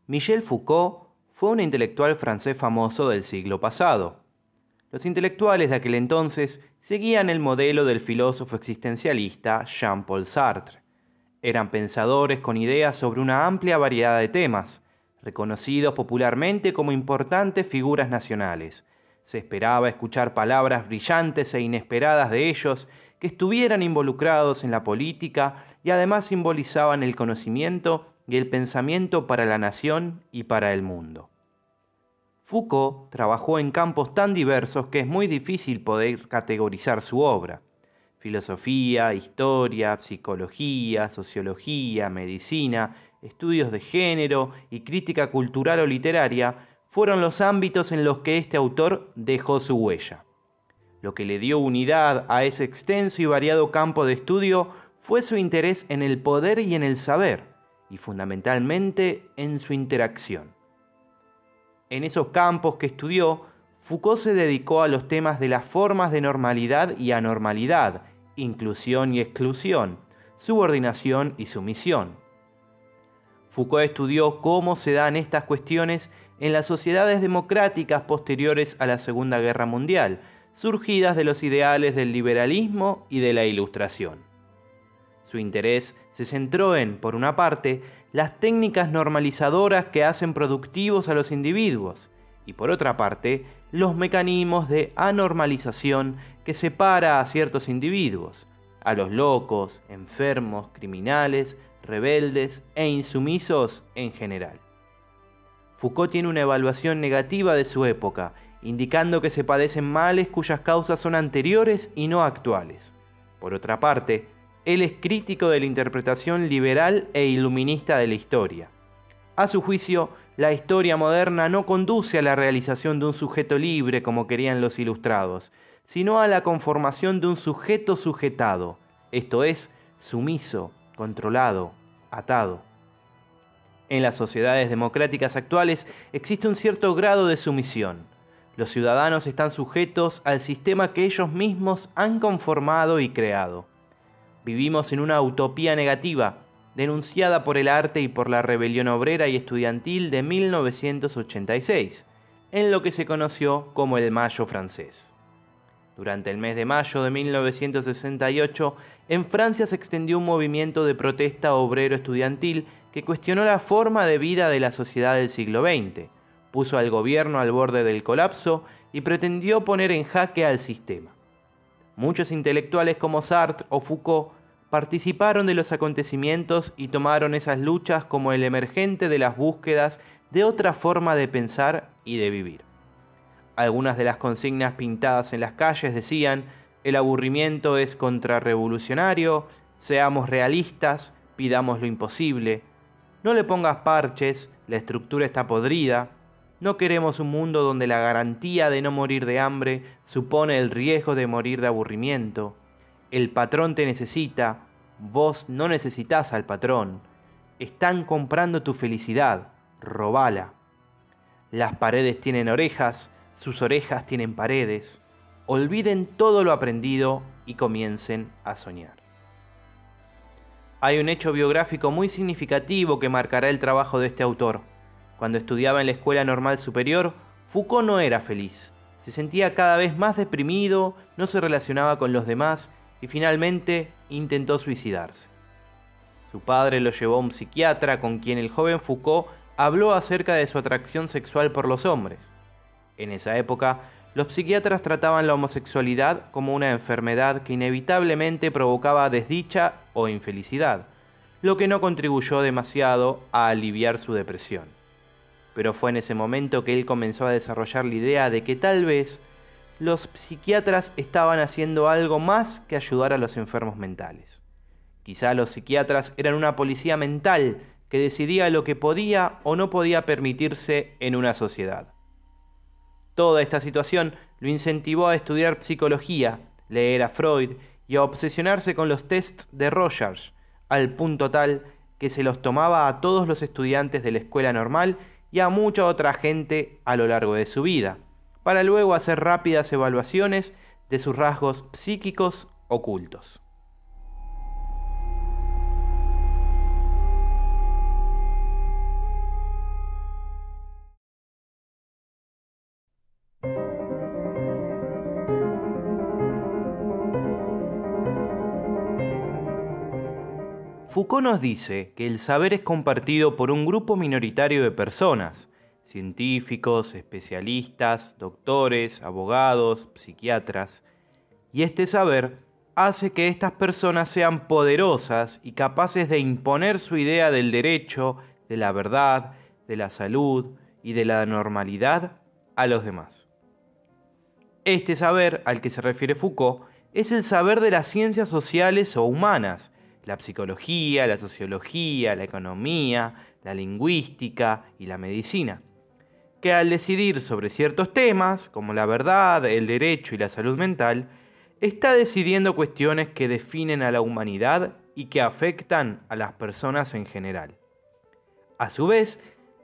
Michel Foucault fue un intelectual francés famoso del siglo pasado. Los intelectuales de aquel entonces seguían el modelo del filósofo existencialista Jean-Paul Sartre. Eran pensadores con ideas sobre una amplia variedad de temas, reconocidos popularmente como importantes figuras nacionales. Se esperaba escuchar palabras brillantes e inesperadas de ellos que estuvieran involucrados en la política y además simbolizaban el conocimiento y el pensamiento para la nación y para el mundo. Foucault trabajó en campos tan diversos que es muy difícil poder categorizar su obra. Filosofía, historia, psicología, sociología, medicina, estudios de género y crítica cultural o literaria fueron los ámbitos en los que este autor dejó su huella. Lo que le dio unidad a ese extenso y variado campo de estudio fue su interés en el poder y en el saber, y fundamentalmente en su interacción. En esos campos que estudió, Foucault se dedicó a los temas de las formas de normalidad y anormalidad, inclusión y exclusión, subordinación y sumisión. Foucault estudió cómo se dan estas cuestiones en las sociedades democráticas posteriores a la Segunda Guerra Mundial, surgidas de los ideales del liberalismo y de la Ilustración. Su interés se centró en, por una parte, las técnicas normalizadoras que hacen productivos a los individuos, y por otra parte, los mecanismos de anormalización que separa a ciertos individuos, a los locos, enfermos, criminales, rebeldes e insumisos en general. Foucault tiene una evaluación negativa de su época, indicando que se padecen males cuyas causas son anteriores y no actuales. Por otra parte, él es crítico de la interpretación liberal e iluminista de la historia. A su juicio, la historia moderna no conduce a la realización de un sujeto libre como querían los ilustrados, sino a la conformación de un sujeto sujetado, esto es, sumiso, controlado, atado. En las sociedades democráticas actuales existe un cierto grado de sumisión. Los ciudadanos están sujetos al sistema que ellos mismos han conformado y creado. Vivimos en una utopía negativa, denunciada por el arte y por la rebelión obrera y estudiantil de 1986, en lo que se conoció como el Mayo francés. Durante el mes de mayo de 1968, en Francia se extendió un movimiento de protesta obrero-estudiantil que cuestionó la forma de vida de la sociedad del siglo XX, puso al gobierno al borde del colapso y pretendió poner en jaque al sistema. Muchos intelectuales como Sartre o Foucault participaron de los acontecimientos y tomaron esas luchas como el emergente de las búsquedas de otra forma de pensar y de vivir. Algunas de las consignas pintadas en las calles decían: el aburrimiento es contrarrevolucionario, seamos realistas, pidamos lo imposible, no le pongas parches, la estructura está podrida, no queremos un mundo donde la garantía de no morir de hambre supone el riesgo de morir de aburrimiento, el patrón te necesita, vos no necesitás al patrón, están comprando tu felicidad, robala. Las paredes tienen orejas, sus orejas tienen paredes. Olviden todo lo aprendido y comiencen a soñar. Hay un hecho biográfico muy significativo que marcará el trabajo de este autor. Cuando estudiaba en la Escuela Normal Superior, Foucault no era feliz. Se sentía cada vez más deprimido, no se relacionaba con los demás y finalmente intentó suicidarse. Su padre lo llevó a un psiquiatra con quien el joven Foucault habló acerca de su atracción sexual por los hombres. En esa época, los psiquiatras trataban la homosexualidad como una enfermedad que inevitablemente provocaba desdicha o infelicidad, lo que no contribuyó demasiado a aliviar su depresión. Pero fue en ese momento que él comenzó a desarrollar la idea de que tal vez los psiquiatras estaban haciendo algo más que ayudar a los enfermos mentales. Quizá los psiquiatras eran una policía mental que decidía lo que podía o no podía permitirse en una sociedad. Toda esta situación lo incentivó a estudiar psicología, leer a Freud y a obsesionarse con los tests de Rogers, al punto tal que se los tomaba a todos los estudiantes de la escuela normal y a mucha otra gente a lo largo de su vida, para luego hacer rápidas evaluaciones de sus rasgos psíquicos ocultos. Foucault nos dice que el saber es compartido por un grupo minoritario de personas, científicos, especialistas, doctores, abogados, psiquiatras, y este saber hace que estas personas sean poderosas y capaces de imponer su idea del derecho, de la verdad, de la salud y de la normalidad a los demás. Este saber al que se refiere Foucault es el saber de las ciencias sociales o humanas, la psicología, la sociología, la economía, la lingüística y la medicina, que al decidir sobre ciertos temas, como la verdad, el derecho y la salud mental, está decidiendo cuestiones que definen a la humanidad y que afectan a las personas en general. A su vez,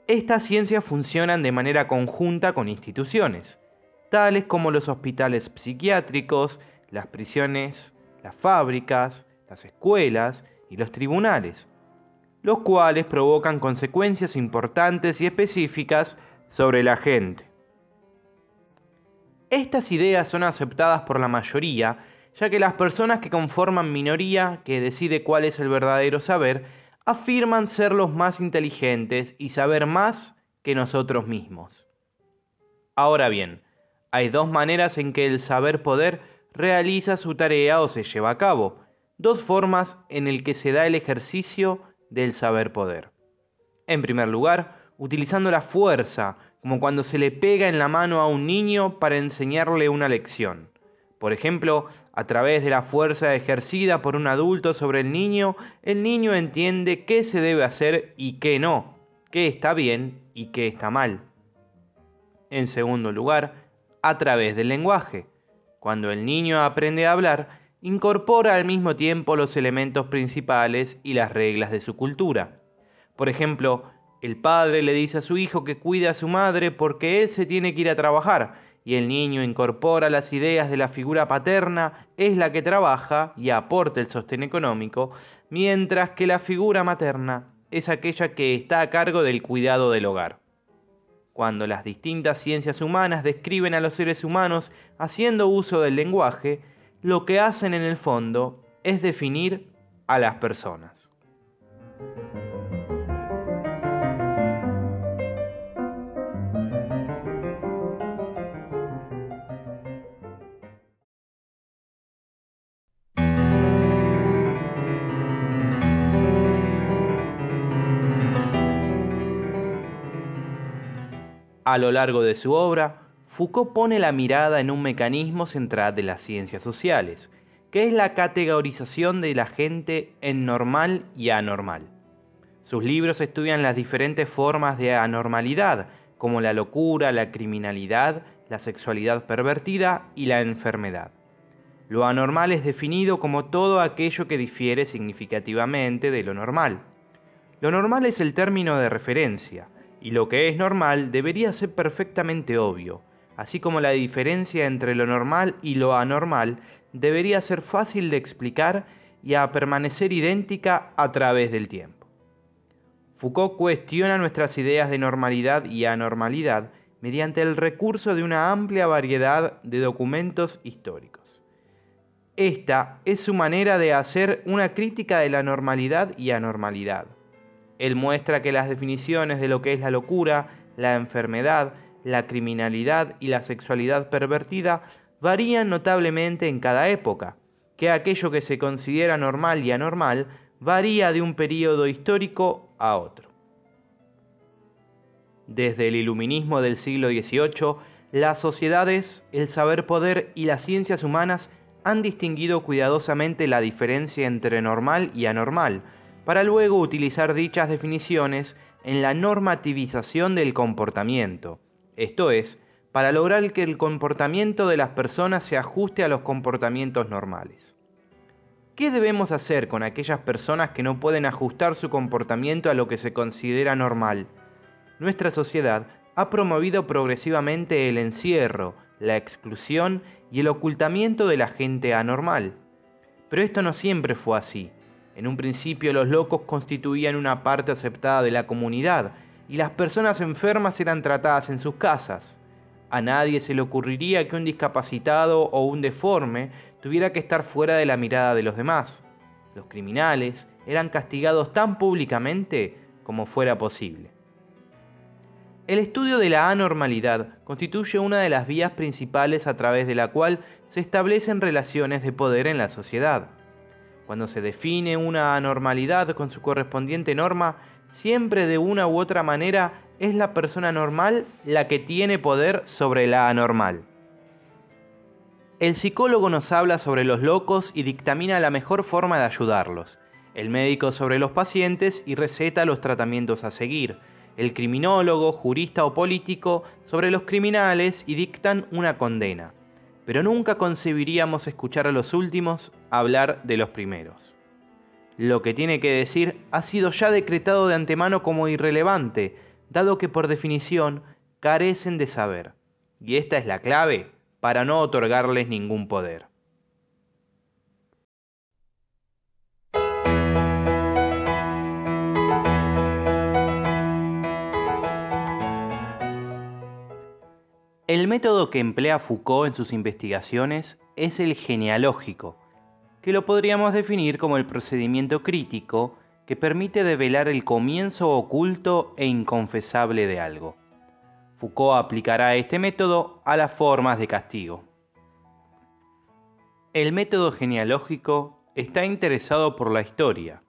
estas ciencias funcionan de manera conjunta con instituciones, tales como los hospitales psiquiátricos, las prisiones, las fábricas, las escuelas y los tribunales, los cuales provocan consecuencias importantes y específicas sobre la gente. Estas ideas son aceptadas por la mayoría, ya que las personas que conforman minoría, que decide cuál es el verdadero saber, afirman ser los más inteligentes y saber más que nosotros mismos. Ahora bien, hay dos maneras en que el saber poder realiza su tarea o se lleva a cabo, dos formas en el que se da el ejercicio del saber poder. En primer lugar, utilizando la fuerza, como cuando se le pega en la mano a un niño para enseñarle una lección. Por ejemplo, a través de la fuerza ejercida por un adulto sobre el niño entiende qué se debe hacer y qué no, qué está bien y qué está mal. En segundo lugar, a través del lenguaje. Cuando el niño aprende a hablar, incorpora al mismo tiempo los elementos principales y las reglas de su cultura. Por ejemplo, el padre le dice a su hijo que cuide a su madre porque él se tiene que ir a trabajar, y el niño incorpora las ideas de la figura paterna, es la que trabaja y aporta el sostén económico, mientras que la figura materna es aquella que está a cargo del cuidado del hogar. Cuando las distintas ciencias humanas describen a los seres humanos haciendo uso del lenguaje, lo que hacen en el fondo es definir a las personas. A lo largo de su obra, Foucault pone la mirada en un mecanismo central de las ciencias sociales, que es la categorización de la gente en normal y anormal. Sus libros estudian las diferentes formas de anormalidad, como la locura, la criminalidad, la sexualidad pervertida y la enfermedad. Lo anormal es definido como todo aquello que difiere significativamente de lo normal. Lo normal es el término de referencia, y lo que es normal debería ser perfectamente obvio, así como la diferencia entre lo normal y lo anormal debería ser fácil de explicar y a permanecer idéntica a través del tiempo. Foucault cuestiona nuestras ideas de normalidad y anormalidad mediante el recurso de una amplia variedad de documentos históricos. Esta es su manera de hacer una crítica de la normalidad y anormalidad. Él muestra que las definiciones de lo que es la locura, la enfermedad, la criminalidad y la sexualidad pervertida varían notablemente en cada época, que aquello que se considera normal y anormal varía de un período histórico a otro. Desde el iluminismo del siglo XVIII, las sociedades, el saber poder y las ciencias humanas han distinguido cuidadosamente la diferencia entre normal y anormal, para luego utilizar dichas definiciones en la normativización del comportamiento, esto es, para lograr que el comportamiento de las personas se ajuste a los comportamientos normales. ¿Qué debemos hacer con aquellas personas que no pueden ajustar su comportamiento a lo que se considera normal? Nuestra sociedad ha promovido progresivamente el encierro, la exclusión y el ocultamiento de la gente anormal. Pero esto no siempre fue así. En un principio los locos constituían una parte aceptada de la comunidad y las personas enfermas eran tratadas en sus casas. A nadie se le ocurriría que un discapacitado o un deforme tuviera que estar fuera de la mirada de los demás. Los criminales, eran castigados tan públicamente como fuera posible. El estudio de la anormalidad constituye una de las vías principales a través de la cual se establecen relaciones de poder en la sociedad. Cuando se define una anormalidad con su correspondiente norma, siempre de una u otra manera es la persona normal la que tiene poder sobre la anormal. El psicólogo nos habla sobre los locos y dictamina la mejor forma de ayudarlos. El médico sobre los pacientes y receta los tratamientos a seguir. El criminólogo, jurista o político sobre los criminales y dictan una condena. Pero nunca concebiríamos escuchar a los últimos hablar de los primeros. Lo que tiene que decir ha sido ya decretado de antemano como irrelevante, dado que por definición carecen de saber. Y esta es la clave para no otorgarles ningún poder. El método que emplea Foucault en sus investigaciones es el genealógico, que lo podríamos definir como el procedimiento crítico que permite develar el comienzo oculto e inconfesable de algo. Foucault aplicará este método a las formas de castigo. El método genealógico está interesado por la historia.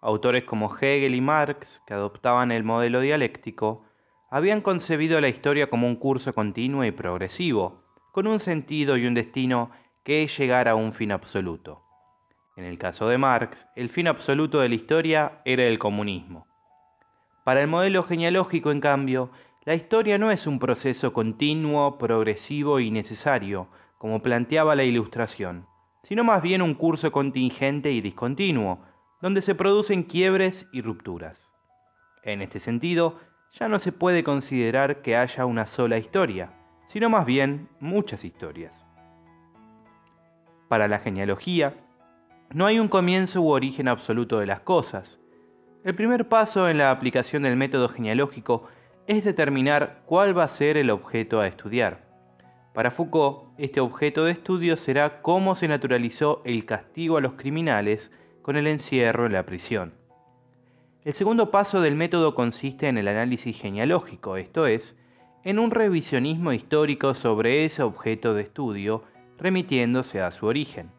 Autores como Hegel y Marx, que adoptaban el modelo dialéctico, habían concebido la historia como un curso continuo y progresivo, con un sentido y un destino que es llegar a un fin absoluto. En el caso de Marx, el fin absoluto de la historia era el comunismo. Para el modelo genealógico, en cambio, la historia no es un proceso continuo, progresivo y necesario, como planteaba la Ilustración, sino más bien un curso contingente y discontinuo, donde se producen quiebres y rupturas. En este sentido, ya no se puede considerar que haya una sola historia, sino más bien muchas historias. Para la genealogía, no hay un comienzo u origen absoluto de las cosas. El primer paso en la aplicación del método genealógico es determinar cuál va a ser el objeto a estudiar. Para Foucault, este objeto de estudio será cómo se naturalizó el castigo a los criminales con el encierro en la prisión. El segundo paso del método consiste en el análisis genealógico, esto es, en un revisionismo histórico sobre ese objeto de estudio, remitiéndose a su origen.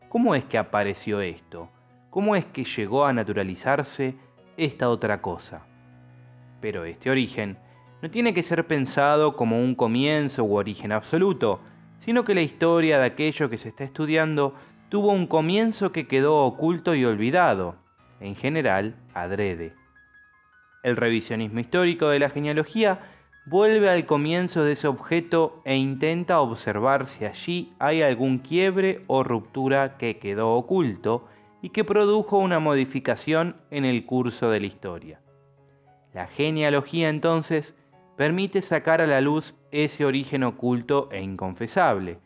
¿Cómo es que apareció esto? ¿Cómo es que llegó a naturalizarse esta otra cosa? Pero este origen no tiene que ser pensado como un comienzo u origen absoluto, sino que la historia de aquello que se está estudiando tuvo un comienzo que quedó oculto y olvidado, en general adrede. El revisionismo histórico de la genealogía vuelve al comienzo de ese objeto e intenta observar si allí hay algún quiebre o ruptura que quedó oculto y que produjo una modificación en el curso de la historia. La genealogía entonces permite sacar a la luz ese origen oculto e inconfesable,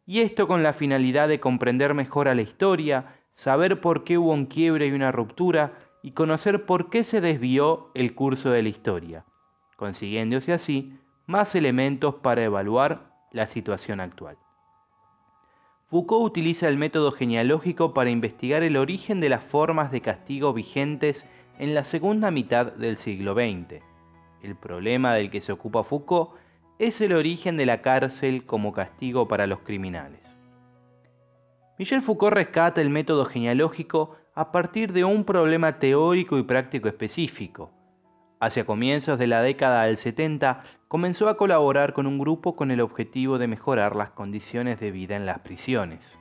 y esto con la finalidad de comprender mejor a la historia, saber por qué hubo un quiebre y una ruptura, y conocer por qué se desvió el curso de la historia, consiguiéndose así más elementos para evaluar la situación actual. Foucault utiliza el método genealógico para investigar el origen de las formas de castigo vigentes en la segunda mitad del siglo XX. El problema del que se ocupa Foucault es el origen de la cárcel como castigo para los criminales. Michel Foucault rescata el método genealógico a partir de un problema teórico y práctico específico. Hacia comienzos de la década del 70, comenzó a colaborar con un grupo con el objetivo de mejorar las condiciones de vida en las prisiones.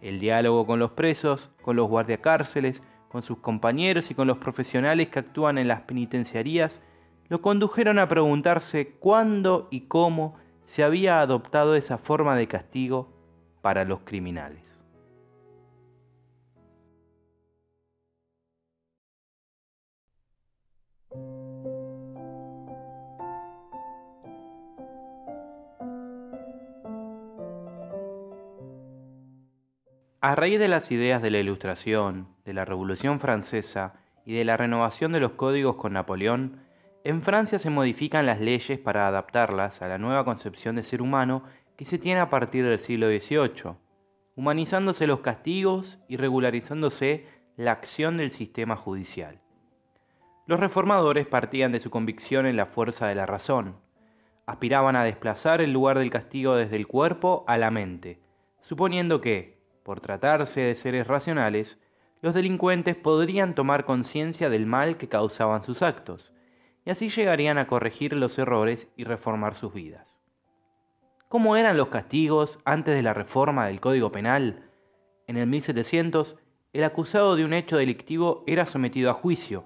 El diálogo con los presos, con los guardiacárceles, con sus compañeros y con los profesionales que actúan en las penitenciarías, lo condujeron a preguntarse cuándo y cómo se había adoptado esa forma de castigo para los criminales. A raíz de las ideas de la Ilustración, de la Revolución Francesa y de la renovación de los códigos con Napoleón, en Francia se modifican las leyes para adaptarlas a la nueva concepción de ser humano que se tiene a partir del siglo XVIII, humanizándose los castigos y regularizándose la acción del sistema judicial. Los reformadores partían de su convicción en la fuerza de la razón. Aspiraban a desplazar el lugar del castigo desde el cuerpo a la mente, suponiendo que, por tratarse de seres racionales, los delincuentes podrían tomar conciencia del mal que causaban sus actos, y así llegarían a corregir los errores y reformar sus vidas. ¿Cómo eran los castigos antes de la reforma del Código Penal? En el 1700, el acusado de un hecho delictivo era sometido a juicio.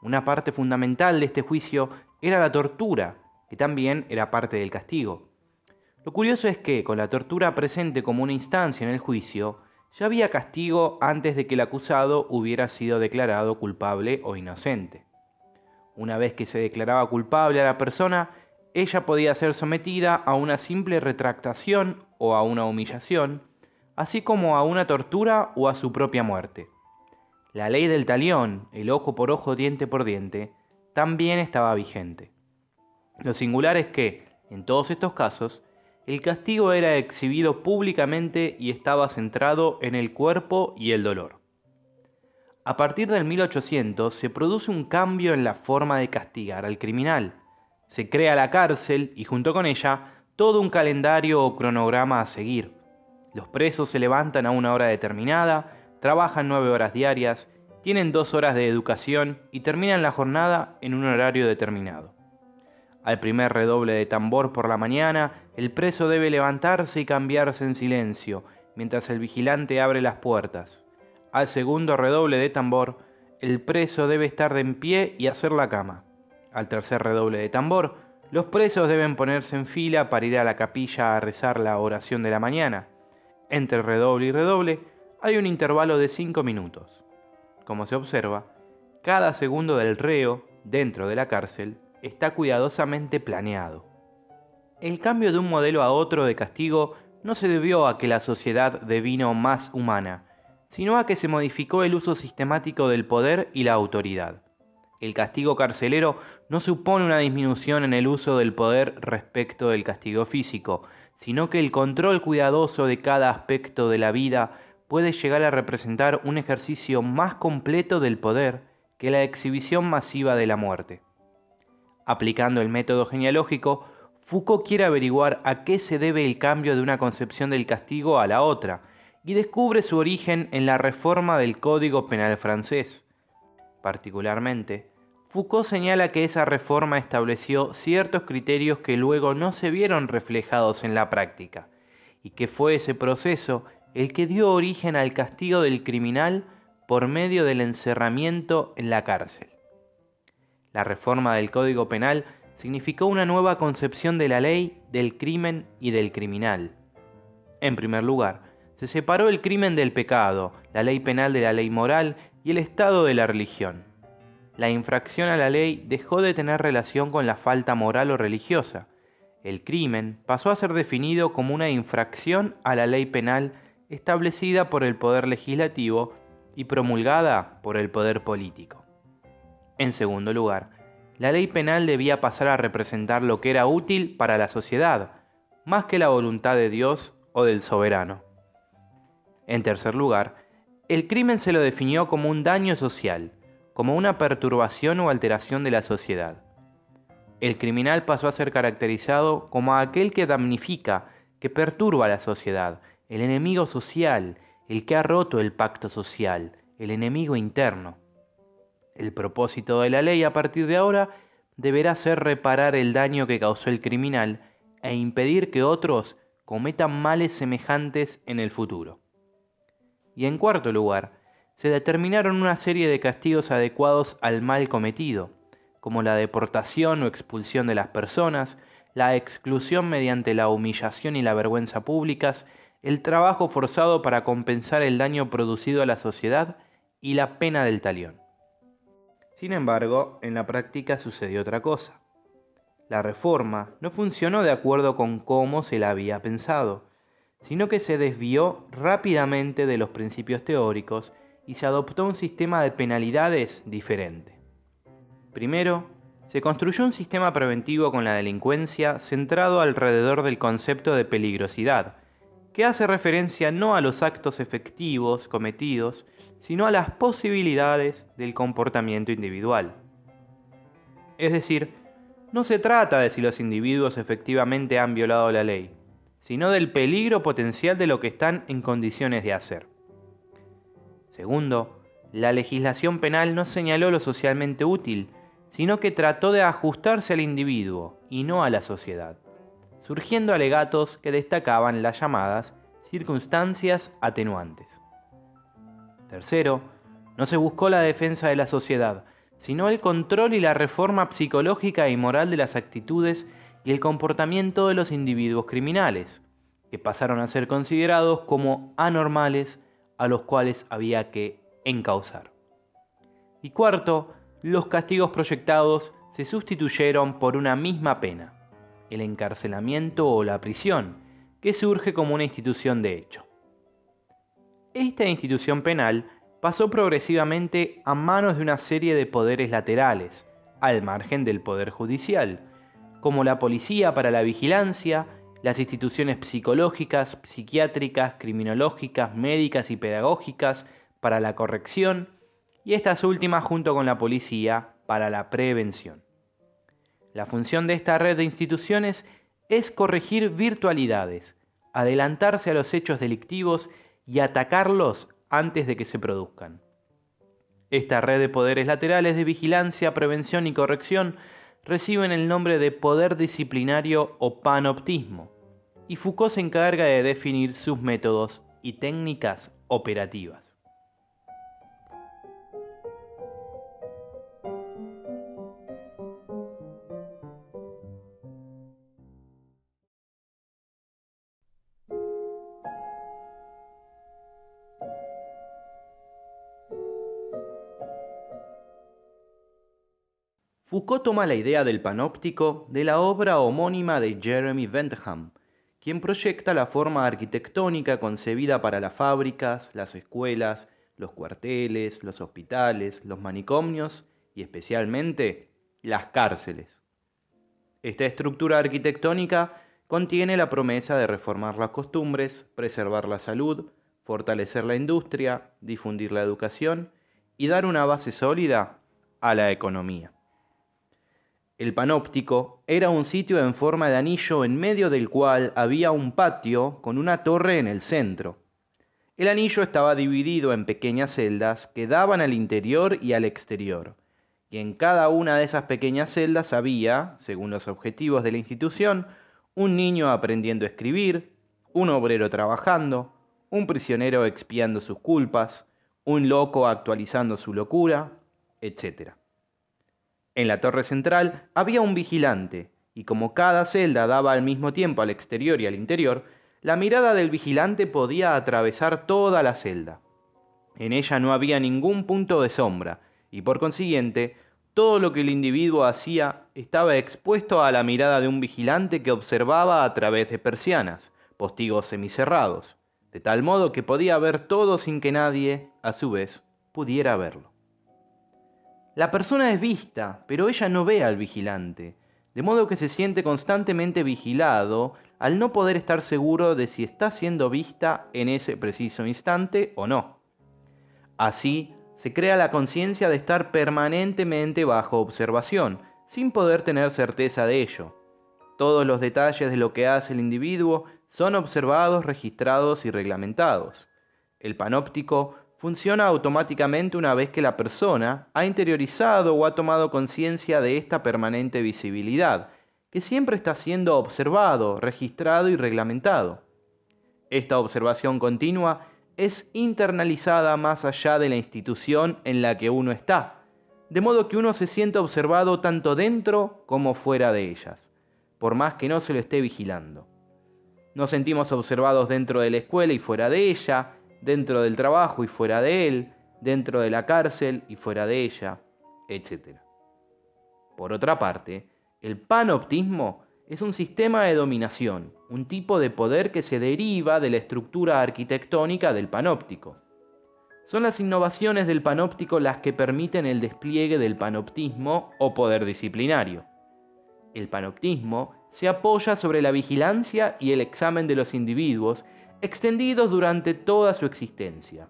Una parte fundamental de este juicio era la tortura, que también era parte del castigo. Lo curioso es que, con la tortura presente como una instancia en el juicio, ya había castigo antes de que el acusado hubiera sido declarado culpable o inocente. Una vez que se declaraba culpable a la persona, ella podía ser sometida a una simple retractación o a una humillación, así como a una tortura o a su propia muerte. La ley del talión, el ojo por ojo, diente por diente, también estaba vigente. Lo singular es que, en todos estos casos, el castigo era exhibido públicamente y estaba centrado en el cuerpo y el dolor. A partir del 1800 se produce un cambio en la forma de castigar al criminal. Se crea la cárcel y junto con ella todo un calendario o cronograma a seguir. Los presos se levantan a una hora determinada, trabajan 9 horas diarias, tienen 2 horas de educación y terminan la jornada en un horario determinado. Al primer redoble de tambor por la mañana, el preso debe levantarse y cambiarse en silencio, mientras el vigilante abre las puertas. Al segundo redoble de tambor, el preso debe estar de en pie y hacer la cama. Al tercer redoble de tambor, los presos deben ponerse en fila para ir a la capilla a rezar la oración de la mañana. Entre redoble y redoble hay un intervalo de 5 minutos. Como se observa, cada segundo del reo, dentro de la cárcel, está cuidadosamente planeado. El cambio de un modelo a otro de castigo no se debió a que la sociedad devino más humana, sino a que se modificó el uso sistemático del poder y la autoridad. El castigo carcelero no supone una disminución en el uso del poder respecto del castigo físico, sino que el control cuidadoso de cada aspecto de la vida puede llegar a representar un ejercicio más completo del poder que la exhibición masiva de la muerte. Aplicando el método genealógico, Foucault quiere averiguar a qué se debe el cambio de una concepción del castigo a la otra, y descubre su origen en la reforma del Código Penal francés. Particularmente, Foucault señala que esa reforma estableció ciertos criterios que luego no se vieron reflejados en la práctica, y que fue ese proceso el que dio origen al castigo del criminal por medio del encerramiento en la cárcel. La reforma del Código Penal significó una nueva concepción de la ley, del crimen y del criminal. En primer lugar, se separó el crimen del pecado, la ley penal de la ley moral y el estado de la religión. La infracción a la ley dejó de tener relación con la falta moral o religiosa. El crimen pasó a ser definido como una infracción a la ley penal establecida por el poder legislativo y promulgada por el poder político. En segundo lugar, la ley penal debía pasar a representar lo que era útil para la sociedad, más que la voluntad de Dios o del soberano. En tercer lugar, el crimen se lo definió como un daño social, como una perturbación o alteración de la sociedad. El criminal pasó a ser caracterizado como aquel que damnifica, que perturba a la sociedad, el enemigo social, el que ha roto el pacto social, el enemigo interno. El propósito de la ley a partir de ahora deberá ser reparar el daño que causó el criminal e impedir que otros cometan males semejantes en el futuro. Y en cuarto lugar, se determinaron una serie de castigos adecuados al mal cometido, como la deportación o expulsión de las personas, la exclusión mediante la humillación y la vergüenza públicas, el trabajo forzado para compensar el daño producido a la sociedad y la pena del talión. Sin embargo, en la práctica sucedió otra cosa. La reforma no funcionó de acuerdo con cómo se la había pensado, sino que se desvió rápidamente de los principios teóricos y se adoptó un sistema de penalidades diferente. Primero, se construyó un sistema preventivo con la delincuencia centrado alrededor del concepto de peligrosidad, que hace referencia no a los actos efectivos cometidos, sino a las posibilidades del comportamiento individual. Es decir, no se trata de si los individuos efectivamente han violado la ley, sino del peligro potencial de lo que están en condiciones de hacer. Segundo, la legislación penal no señaló lo socialmente útil, sino que trató de ajustarse al individuo y no a la sociedad, surgiendo alegatos que destacaban las llamadas circunstancias atenuantes. Tercero, no se buscó la defensa de la sociedad, sino el control y la reforma psicológica y moral de las actitudes y el comportamiento de los individuos criminales, que pasaron a ser considerados como anormales a los cuales había que encauzar. Y cuarto, los castigos proyectados se sustituyeron por una misma pena, el encarcelamiento o la prisión, que surge como una institución de hecho. Esta institución penal pasó progresivamente a manos de una serie de poderes laterales, al margen del poder judicial, como la policía para la vigilancia, las instituciones psicológicas, psiquiátricas, criminológicas, médicas y pedagógicas para la corrección, y estas últimas junto con la policía para la prevención. La función de esta red de instituciones es corregir virtualidades, adelantarse a los hechos delictivos y atacarlos antes de que se produzcan. Esta red de poderes laterales de vigilancia, prevención y corrección reciben el nombre de poder disciplinario o panoptismo, y Foucault se encarga de definir sus métodos y técnicas operativas. Foucault toma la idea del panóptico de la obra homónima de Jeremy Bentham, quien proyecta la forma arquitectónica concebida para las fábricas, las escuelas, los cuarteles, los hospitales, los manicomios y especialmente las cárceles. Esta estructura arquitectónica contiene la promesa de reformar las costumbres, preservar la salud, fortalecer la industria, difundir la educación y dar una base sólida a la economía. El panóptico era un sitio en forma de anillo en medio del cual había un patio con una torre en el centro. El anillo estaba dividido en pequeñas celdas que daban al interior y al exterior, y en cada una de esas pequeñas celdas había, según los objetivos de la institución, un niño aprendiendo a escribir, un obrero trabajando, un prisionero expiando sus culpas, un loco actualizando su locura, etc. En la torre central había un vigilante, y como cada celda daba al mismo tiempo al exterior y al interior, la mirada del vigilante podía atravesar toda la celda. En ella no había ningún punto de sombra, y por consiguiente, todo lo que el individuo hacía estaba expuesto a la mirada de un vigilante que observaba a través de persianas, postigos semicerrados, de tal modo que podía ver todo sin que nadie, a su vez, pudiera verlo. La persona es vista, pero ella no ve al vigilante, de modo que se siente constantemente vigilado al no poder estar seguro de si está siendo vista en ese preciso instante o no. Así, se crea la conciencia de estar permanentemente bajo observación, sin poder tener certeza de ello. Todos los detalles de lo que hace el individuo son observados, registrados y reglamentados. El panóptico funciona automáticamente una vez que la persona ha interiorizado o ha tomado conciencia de esta permanente visibilidad, que siempre está siendo observado, registrado y reglamentado. Esta observación continua es internalizada más allá de la institución en la que uno está, de modo que uno se siente observado tanto dentro como fuera de ellas, por más que no se lo esté vigilando. Nos sentimos observados dentro de la escuela y fuera de ella, dentro del trabajo y fuera de él, dentro de la cárcel y fuera de ella, etc. Por otra parte, el panoptismo es un sistema de dominación, un tipo de poder que se deriva de la estructura arquitectónica del panóptico. Son las innovaciones del panóptico las que permiten el despliegue del panoptismo o poder disciplinario. El panoptismo se apoya sobre la vigilancia y el examen de los individuos extendidos durante toda su existencia.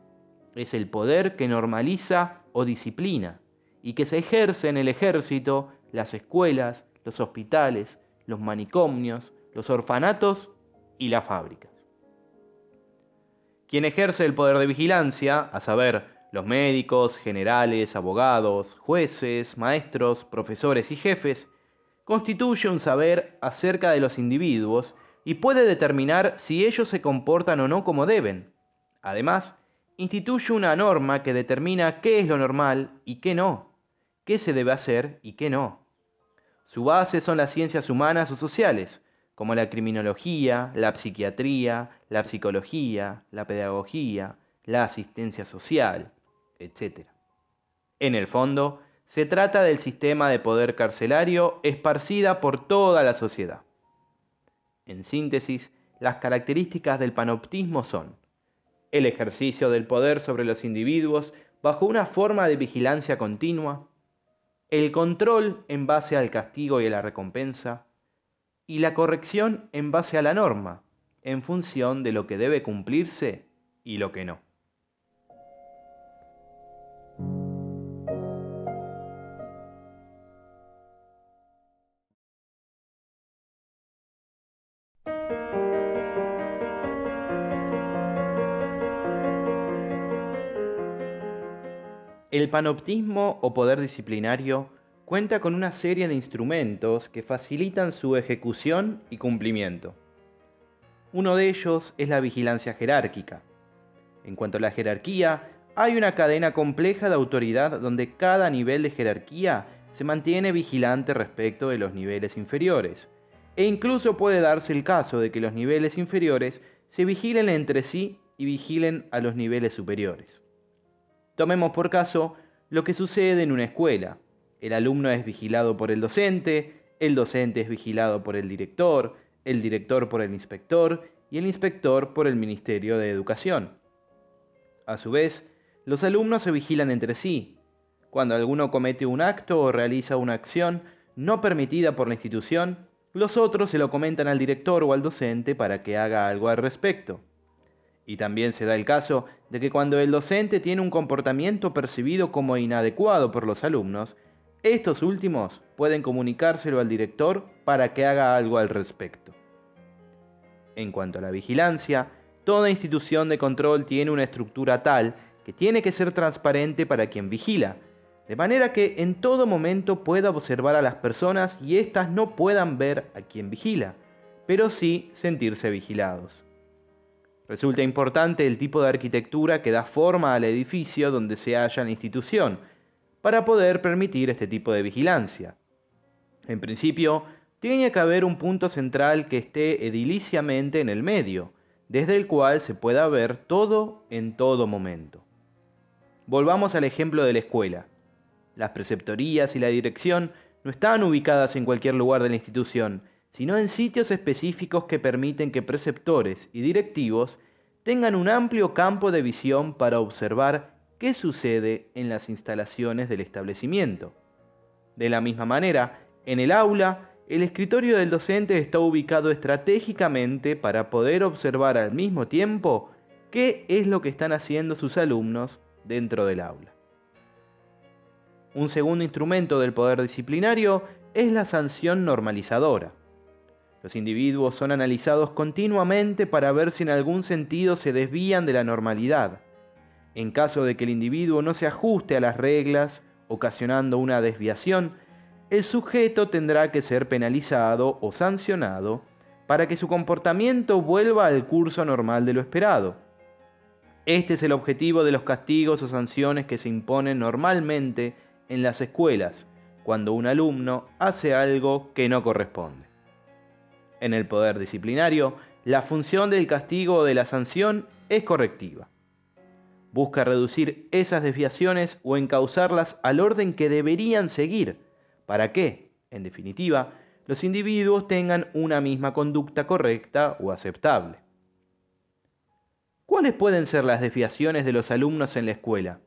Es el poder que normaliza o disciplina y que se ejerce en el ejército, las escuelas, los hospitales, los manicomios, los orfanatos y las fábricas. Quien ejerce el poder de vigilancia, a saber, los médicos, generales, abogados, jueces, maestros, profesores y jefes, constituye un saber acerca de los individuos y puede determinar si ellos se comportan o no como deben. Además, instituye una norma que determina qué es lo normal y qué no, qué se debe hacer y qué no. Su base son las ciencias humanas o sociales, como la criminología, la psiquiatría, la psicología, la pedagogía, la asistencia social, etc. En el fondo, se trata del sistema de poder carcelario esparcida por toda la sociedad. En síntesis, las características del panoptismo son el ejercicio del poder sobre los individuos bajo una forma de vigilancia continua, el control en base al castigo y a la recompensa, y la corrección en base a la norma, en función de lo que debe cumplirse y lo que no. El panoptismo o poder disciplinario cuenta con una serie de instrumentos que facilitan su ejecución y cumplimiento. Uno de ellos es la vigilancia jerárquica. En cuanto a la jerarquía, hay una cadena compleja de autoridad donde cada nivel de jerarquía se mantiene vigilante respecto de los niveles inferiores, e incluso puede darse el caso de que los niveles inferiores se vigilen entre sí y vigilen a los niveles superiores. Tomemos por caso lo que sucede en una escuela. El alumno es vigilado por el docente es vigilado por el director por el inspector y el inspector por el Ministerio de Educación. A su vez, los alumnos se vigilan entre sí. Cuando alguno comete un acto o realiza una acción no permitida por la institución, los otros se lo comentan al director o al docente para que haga algo al respecto. Y también se da el caso de que cuando el docente tiene un comportamiento percibido como inadecuado por los alumnos, estos últimos pueden comunicárselo al director para que haga algo al respecto. En cuanto a la vigilancia, toda institución de control tiene una estructura tal que tiene que ser transparente para quien vigila, de manera que en todo momento pueda observar a las personas y éstas no puedan ver a quien vigila, pero sí sentirse vigilados. Resulta importante el tipo de arquitectura que da forma al edificio donde se halla la institución, para poder permitir este tipo de vigilancia. En principio, tiene que haber un punto central que esté ediliciamente en el medio, desde el cual se pueda ver todo en todo momento. Volvamos al ejemplo de la escuela. Las preceptorías y la dirección no están ubicadas en cualquier lugar de la institución, sino en sitios específicos que permiten que preceptores y directivos tengan un amplio campo de visión para observar qué sucede en las instalaciones del establecimiento. De la misma manera, en el aula, el escritorio del docente está ubicado estratégicamente para poder observar al mismo tiempo qué es lo que están haciendo sus alumnos dentro del aula. Un segundo instrumento del poder disciplinario es la sanción normalizadora. Los individuos son analizados continuamente para ver si en algún sentido se desvían de la normalidad. En caso de que el individuo no se ajuste a las reglas, ocasionando una desviación, el sujeto tendrá que ser penalizado o sancionado para que su comportamiento vuelva al curso normal de lo esperado. Este es el objetivo de los castigos o sanciones que se imponen normalmente en las escuelas, cuando un alumno hace algo que no corresponde. En el poder disciplinario, la función del castigo o de la sanción es correctiva. Busca reducir esas desviaciones o encauzarlas al orden que deberían seguir, para que, en definitiva, los individuos tengan una misma conducta correcta o aceptable. ¿Cuáles pueden ser las desviaciones de los alumnos en la escuela?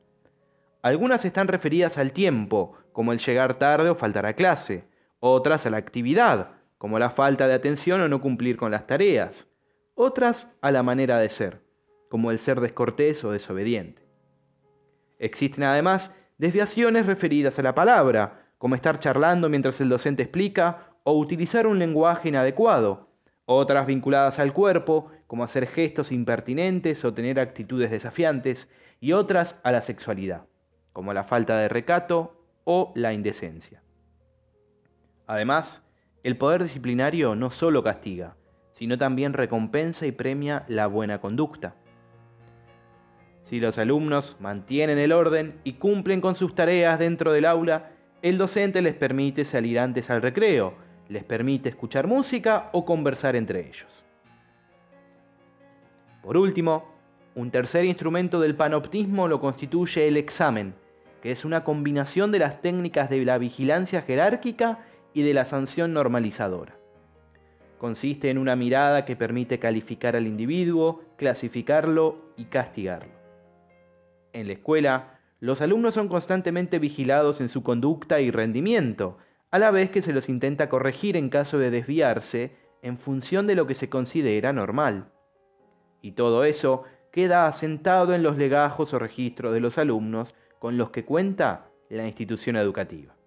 Algunas están referidas al tiempo, como el llegar tarde o faltar a clase. Otras a la actividad, como la falta de atención o no cumplir con las tareas. otras a la manera de ser, como el ser descortés o desobediente. Existen además desviaciones referidas a la palabra, como estar charlando mientras el docente explica o utilizar un lenguaje inadecuado, otras vinculadas al cuerpo, como hacer gestos impertinentes o tener actitudes desafiantes, y otras a la sexualidad, como la falta de recato o la indecencia. Además, el poder disciplinario no solo castiga, sino también recompensa y premia la buena conducta. Si los alumnos mantienen el orden y cumplen con sus tareas dentro del aula, el docente les permite salir antes al recreo, les permite escuchar música o conversar entre ellos. Por último, un tercer instrumento del panoptismo lo constituye el examen, que es una combinación de las técnicas de la vigilancia jerárquica y de la sanción normalizadora. Consiste en una mirada que permite calificar al individuo, clasificarlo y castigarlo. En la escuela, los alumnos son constantemente vigilados en su conducta y rendimiento, a la vez que se los intenta corregir en caso de desviarse en función de lo que se considera normal. Y todo eso queda asentado en los legajos o registros de los alumnos con los que cuenta la institución educativa.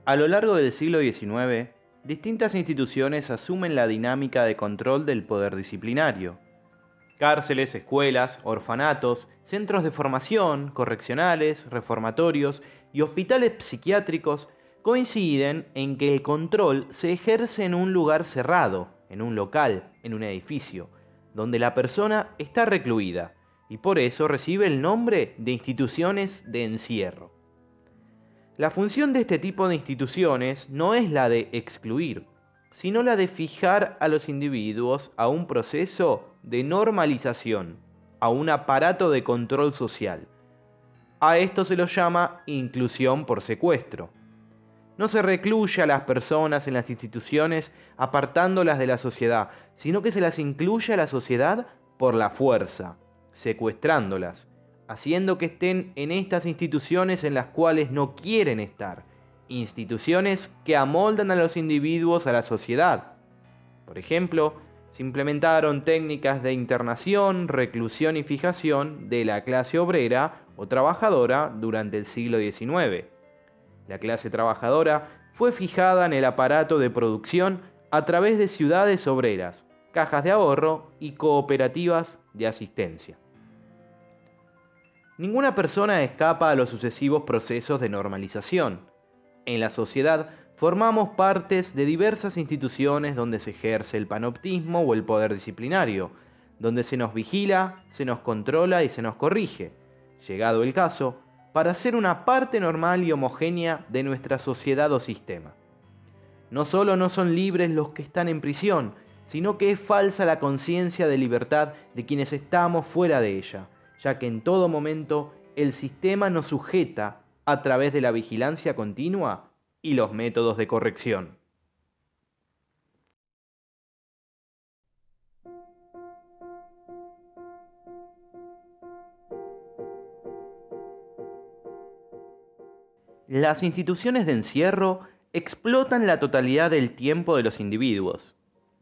A lo largo del siglo XIX, distintas instituciones asumen la dinámica de control del poder disciplinario. Cárceles, escuelas, orfanatos, centros de formación, correccionales, reformatorios y hospitales psiquiátricos coinciden en que el control se ejerce en un lugar cerrado, en un local, en un edificio, donde la persona está recluida y por eso recibe el nombre de instituciones de encierro. La función de este tipo de instituciones no es la de excluir, sino la de fijar a los individuos a un proceso de normalización, a un aparato de control social. A esto se lo llama inclusión por secuestro. No se recluye a las personas en las instituciones apartándolas de la sociedad, sino que se las incluye a la sociedad por la fuerza, secuestrándolas, haciendo que estén en estas instituciones en las cuales no quieren estar, instituciones que amoldan a los individuos a la sociedad. Por ejemplo, se implementaron técnicas de internación, reclusión y fijación de la clase obrera o trabajadora durante el siglo XIX. La clase trabajadora fue fijada en el aparato de producción a través de ciudades obreras, cajas de ahorro y cooperativas de asistencia. Ninguna persona escapa a los sucesivos procesos de normalización. En la sociedad formamos partes de diversas instituciones donde se ejerce el panoptismo o el poder disciplinario, donde se nos vigila, se nos controla y se nos corrige, llegado el caso, para ser una parte normal y homogénea de nuestra sociedad o sistema. No solo no son libres los que están en prisión, sino que es falsa la conciencia de libertad de quienes estamos fuera de ella, ya que en todo momento el sistema nos sujeta a través de la vigilancia continua y los métodos de corrección. Las instituciones de encierro explotan la totalidad del tiempo de los individuos.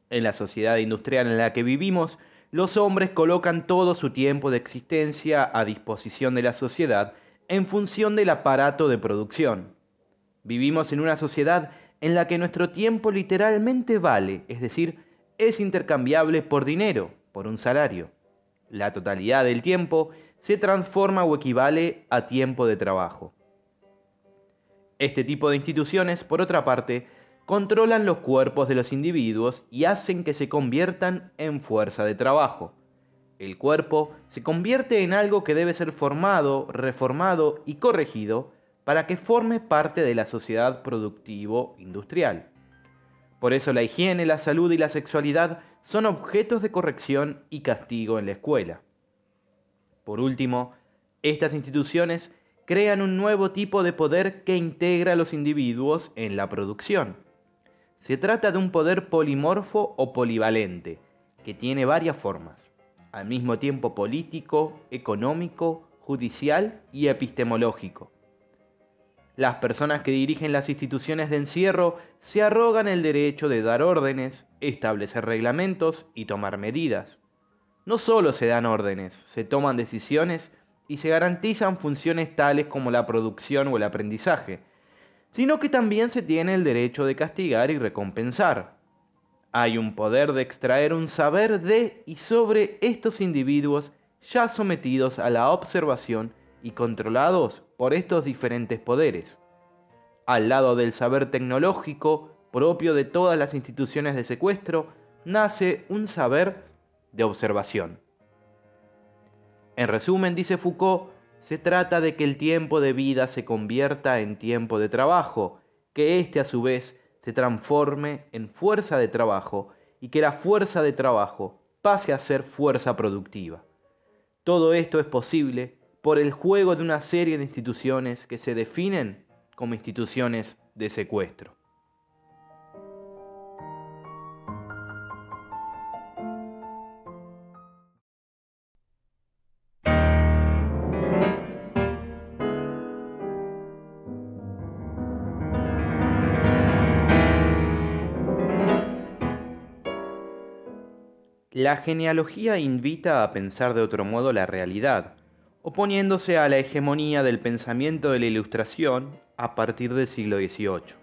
En la sociedad industrial en la que vivimos, los hombres colocan todo su tiempo de existencia a disposición de la sociedad en función del aparato de producción. Vivimos en una sociedad en la que nuestro tiempo literalmente vale, es decir, es intercambiable por dinero, por un salario. La totalidad del tiempo se transforma o equivale a tiempo de trabajo. Este tipo de instituciones, por otra parte, controlan los cuerpos de los individuos y hacen que se conviertan en fuerza de trabajo. El cuerpo se convierte en algo que debe ser formado, reformado y corregido para que forme parte de la sociedad productivo-industrial. Por eso la higiene, la salud y la sexualidad son objetos de corrección y castigo en la escuela. Por último, estas instituciones crean un nuevo tipo de poder que integra a los individuos en la producción. Se trata de un poder polimorfo o polivalente, que tiene varias formas, al mismo tiempo político, económico, judicial y epistemológico. Las personas que dirigen las instituciones de encierro se arrogan el derecho de dar órdenes, establecer reglamentos y tomar medidas. No solo se dan órdenes, se toman decisiones y se garantizan funciones tales como la producción o el aprendizaje, sino que también se tiene el derecho de castigar y recompensar. Hay un poder de extraer un saber de y sobre estos individuos ya sometidos a la observación y controlados por estos diferentes poderes. Al lado del saber tecnológico propio de todas las instituciones de secuestro, nace un saber de observación. En resumen, dice Foucault, se trata de que el tiempo de vida se convierta en tiempo de trabajo, que éste a su vez se transforme en fuerza de trabajo y que la fuerza de trabajo pase a ser fuerza productiva. Todo esto es posible por el juego de una serie de instituciones que se definen como instituciones de secuestro. La genealogía invita a pensar de otro modo la realidad, oponiéndose a la hegemonía del pensamiento de la Ilustración a partir del siglo XVIII.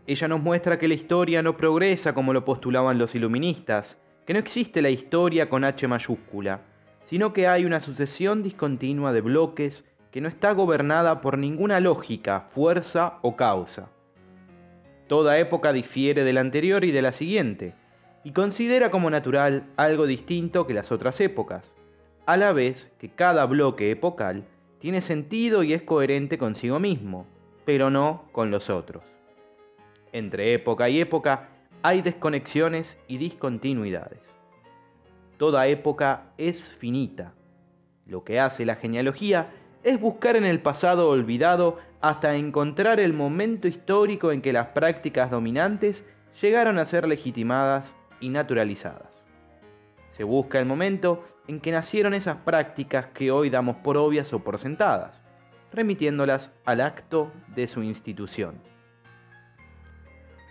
Ella nos muestra que la historia no progresa como lo postulaban los iluministas, que no existe la historia con H mayúscula, sino que hay una sucesión discontinua de bloques que no está gobernada por ninguna lógica, fuerza o causa. Toda época difiere de la anterior y de la siguiente, y considera como natural algo distinto que las otras épocas, a la vez que cada bloque epocal tiene sentido y es coherente consigo mismo, pero no con los otros. Entre época y época hay desconexiones y discontinuidades. Toda época es finita. Lo que hace la genealogía es buscar en el pasado olvidado hasta encontrar el momento histórico en que las prácticas dominantes llegaron a ser legitimadas y naturalizadas. Se busca el momento en que nacieron esas prácticas que hoy damos por obvias o por sentadas, remitiéndolas al acto de su institución.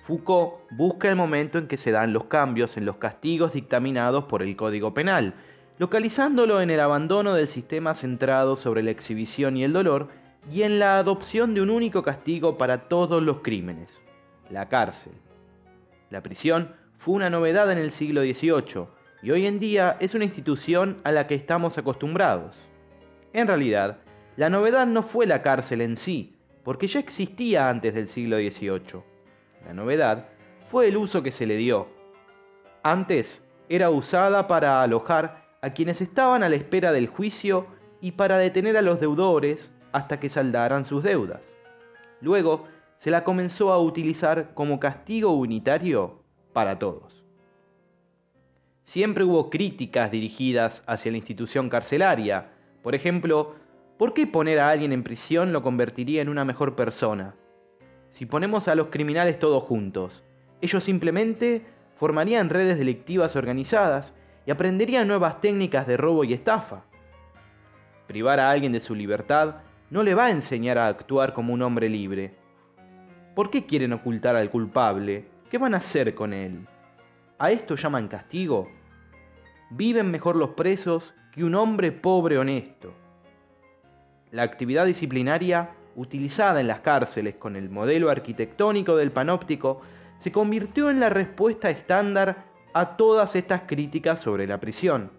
Foucault busca el momento en que se dan los cambios en los castigos dictaminados por el Código Penal, localizándolo en el abandono del sistema centrado sobre la exhibición y el dolor y en la adopción de un único castigo para todos los crímenes, la cárcel. La prisión fue una novedad en el siglo XVIII y hoy en día es una institución a la que estamos acostumbrados. En realidad, la novedad no fue la cárcel en sí, porque ya existía antes del siglo XVIII. La novedad fue el uso que se le dio. Antes era usada para alojar a quienes estaban a la espera del juicio y para detener a los deudores hasta que saldaran sus deudas. Luego se la comenzó a utilizar como castigo unitario para todos. Siempre hubo críticas dirigidas hacia la institución carcelaria. Por ejemplo, ¿por qué poner a alguien en prisión lo convertiría en una mejor persona? Si ponemos a los criminales todos juntos, ellos simplemente formarían redes delictivas organizadas y aprenderían nuevas técnicas de robo y estafa. Privar a alguien de su libertad no le va a enseñar a actuar como un hombre libre. ¿Por qué quieren ocultar al culpable? ¿Qué van a hacer con él? ¿A esto llaman castigo? Viven mejor los presos que un hombre pobre honesto. La actividad disciplinaria utilizada en las cárceles con el modelo arquitectónico del panóptico se convirtió en la respuesta estándar a todas estas críticas sobre la prisión.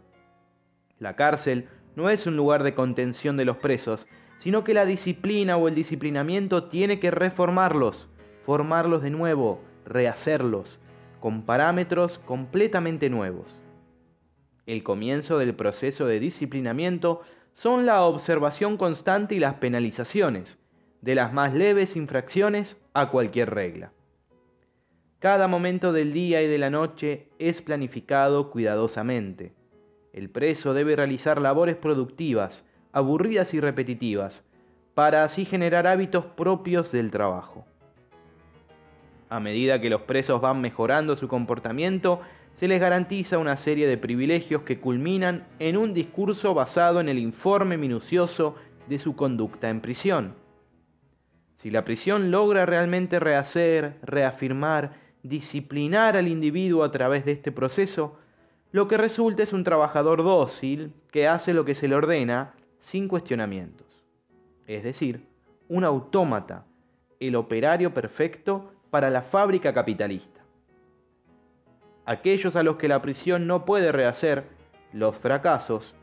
La cárcel no es un lugar de contención de los presos, sino que la disciplina o el disciplinamiento tiene que reformarlos, formarlos de nuevo, rehacerlos, con parámetros completamente nuevos. El comienzo del proceso de disciplinamiento son la observación constante y las penalizaciones, de las más leves infracciones a cualquier regla. Cada momento del día y de la noche es planificado cuidadosamente. El preso debe realizar labores productivas, aburridas y repetitivas, para así generar hábitos propios del trabajo. A medida que los presos van mejorando su comportamiento, se les garantiza una serie de privilegios que culminan en un discurso basado en el informe minucioso de su conducta en prisión. Si la prisión logra realmente rehacer, reafirmar, disciplinar al individuo a través de este proceso, lo que resulta es un trabajador dócil que hace lo que se le ordena sin cuestionamientos. Es decir, un autómata, el operario perfecto para la fábrica capitalista. Aquellos a los que la prisión no puede rehacer, los fracasos,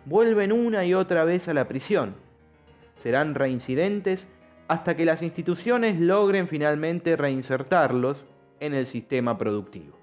vuelven una y otra vez a la prisión. Serán reincidentes hasta que las instituciones logren finalmente reinsertarlos en el sistema productivo.